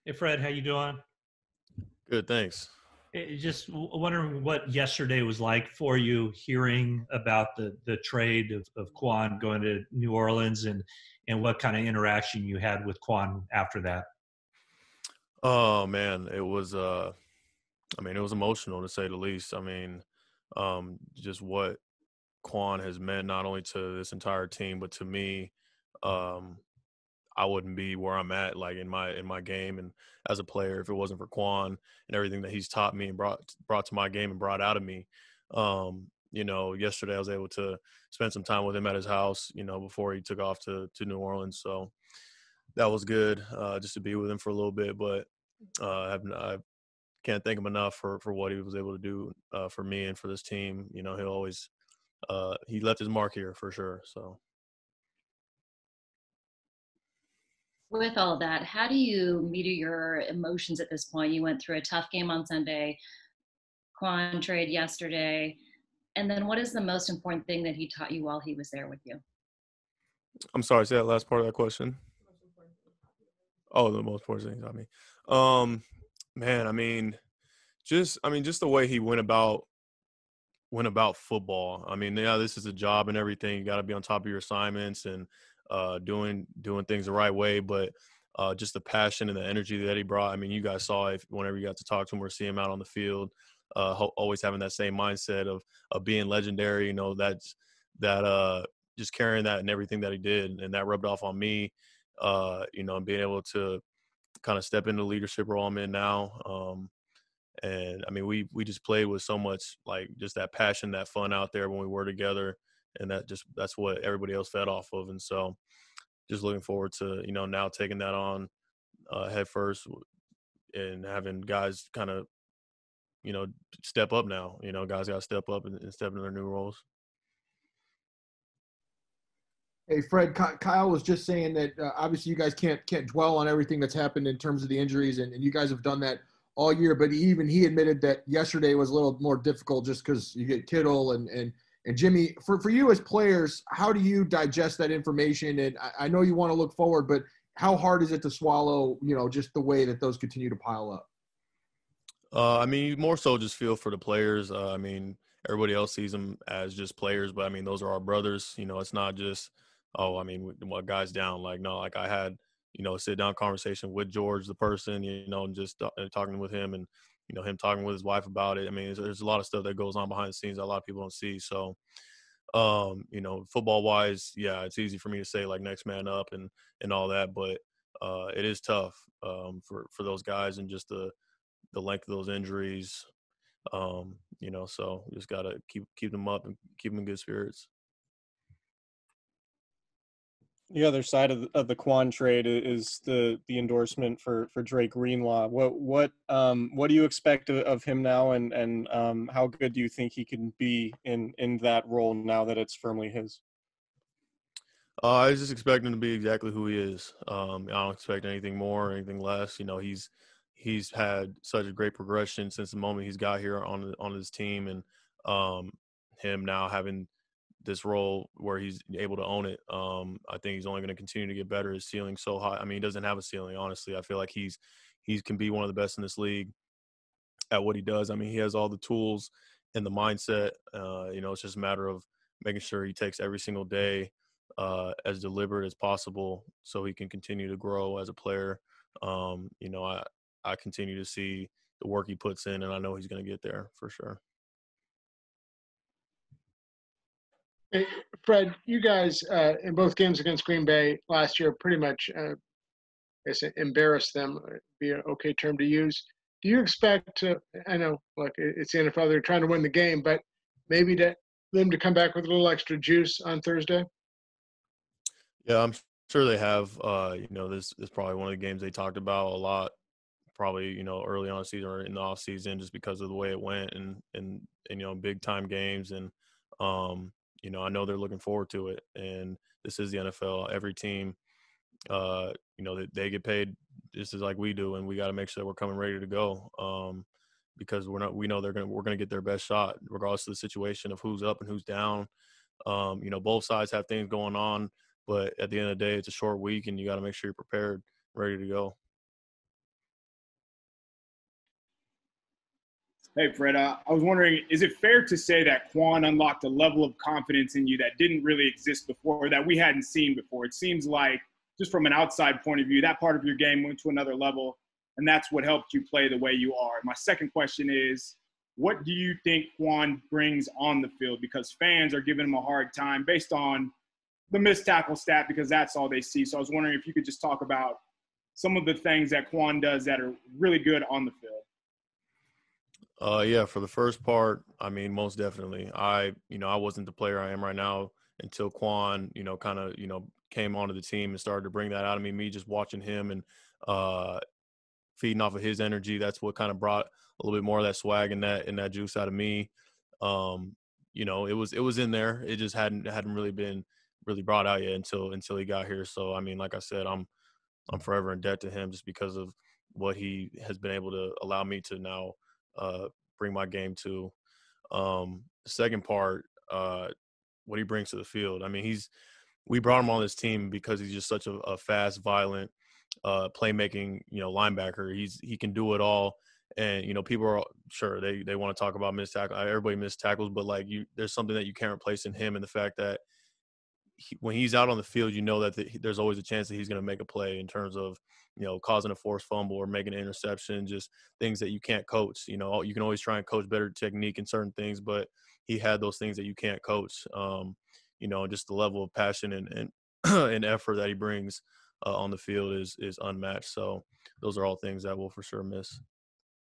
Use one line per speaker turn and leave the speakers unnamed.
Hey Fred, how you doing?
Good, thanks.
Just wondering what yesterday was like for you, hearing about the trade of Kwon going to New Orleans, and what kind of interaction you had with Kwon after that.
Oh man, it was emotional to say the least. Just what Quan has meant not only to this entire team, but to me. Um, I wouldn't be where I'm at, like in my game and as a player, if it wasn't for Quan and everything that he's taught me and brought to my game and brought out of me. Yesterday I was able to spend some time with him at his house, before he took off to New Orleans. So that was good, just to be with him for a little bit. But I can't thank him enough for what he was able to do, for me and for this team. He'll always he left his mark here for sure. So
With all that, how do you meter your emotions at this point? You went through a tough game on Sunday, Quan trade yesterday, and then what is the most important thing that he taught you while he was there with you?
I'm sorry, say that last part of that question. Oh, the most important thing. Um, man, just the way he went about football. I mean, yeah, this is a job and everything. You got to be on top of your assignments and doing things the right way. But just the passion and the energy that he brought. I mean, you guys saw it whenever you got to talk to him or see him out on the field. Always having that same mindset of being legendary. That just carrying that and everything that he did, and that rubbed off on me. And being able to kind of step into the leadership role I'm in now. And I mean, we just played with so much, like, just that passion, that fun out there when we were together, and that's what everybody else fed off of. And so, just looking forward to now taking that on head first and having guys kind of you know step up now. Guys got to step up and step into their new roles.
Hey Fred, Kyle was just saying that obviously you guys can't dwell on everything that's happened in terms of the injuries, and you guys have done that all year. But even he admitted that yesterday was a little more difficult just because you get Kittle and Jimmy. For you as players, how do you digest that information? And I know you want to look forward, but how hard is it to swallow? Just the way that those continue to pile up.
I mean, you more so just feel for the players. I mean, everybody else sees them as just players, but I mean, those are our brothers. It's not just, oh, I mean, what guy's down. Like, no, like I had, a sit down conversation with George, the person, and just talking with him and, him talking with his wife about it. I mean, there's a lot of stuff that goes on behind the scenes that a lot of people don't see. So, football wise, yeah, it's easy for me to say like next man up and all that, but it is tough for those guys and just the length of those injuries. So you just gotta keep them up and keep them in good spirits.
The other side of the Quan trade is the endorsement for Dre Greenlaw. What do you expect of him now, and how good do you think he can be in that role now that it's firmly his?
I just expect him to be exactly who he is. I don't expect anything more or anything less. He's had such a great progression since the moment he's got here on his team, and um, him now having this role where he's able to own it. I think he's only going to continue to get better. His ceiling's so high. I mean, he doesn't have a ceiling. Honestly, I feel like he can be one of the best in this league at what he does. I mean, he has all the tools and the mindset. It's just a matter of making sure he takes every single day as deliberate as possible so he can continue to grow as a player. I continue to see the work he puts in, and I know he's going to get there for sure.
Hey, Fred, you guys in both games against Green Bay last year pretty much, I guess, embarrassed them, be an okay term to use. Do you expect to, I know, look, it's the NFL, they're trying to win the game, but maybe them to come back with a little extra juice on Thursday?
Yeah, I'm sure they have. This is probably one of the games they talked about a lot, probably early on the season or in the off season, just because of the way it went and big time games. And I know they're looking forward to it. And this is the NFL. Every team, they get paid just as like we do, and we got to make sure that we're coming ready to go. Because we know we're gonna get their best shot regardless of the situation of who's up and who's down. Both sides have things going on, but at the end of the day, it's a short week, and you got to make sure you're prepared, ready to go.
Hey, Fred, I was wondering, is it fair to say that Kwon unlocked a level of confidence in you that didn't really exist before, that we hadn't seen before? It seems like, just from an outside point of view, that part of your game went to another level, and that's what helped you play the way you are. My second question is, what do you think Kwon brings on the field? Because fans are giving him a hard time based on the missed tackle stat, because that's all they see. So I was wondering if you could just talk about some of the things that Kwon does that are really good on the field.
Yeah, for the first part, I mean, most definitely. I wasn't the player I am right now until Kwon, kind of, came onto the team and started to bring that out of me. Me just watching him and feeding off of his energy. That's what kind of brought a little bit more of that swag and that juice out of me. It was in there. It just hadn't really been really brought out yet until he got here. So I mean, like I said, I'm forever in debt to him just because of what he has been able to allow me to now bring my game to. The second part, what he brings to the field. I mean, we brought him on this team because he's just such a fast, violent, playmaking, linebacker. He can do it all. And, people are sure they want to talk about missed tackle. Everybody missed tackles, but there's something that you can't replace in him. And the fact that when he's out on the field, that there's always a chance that he's going to make a play in terms of, causing a forced fumble or making an interception, just things that you can't coach. You can always try and coach better technique in certain things, but he had those things that you can't coach. Just the level of passion and and effort that he brings on the field is unmatched. So those are all things that we'll for sure miss.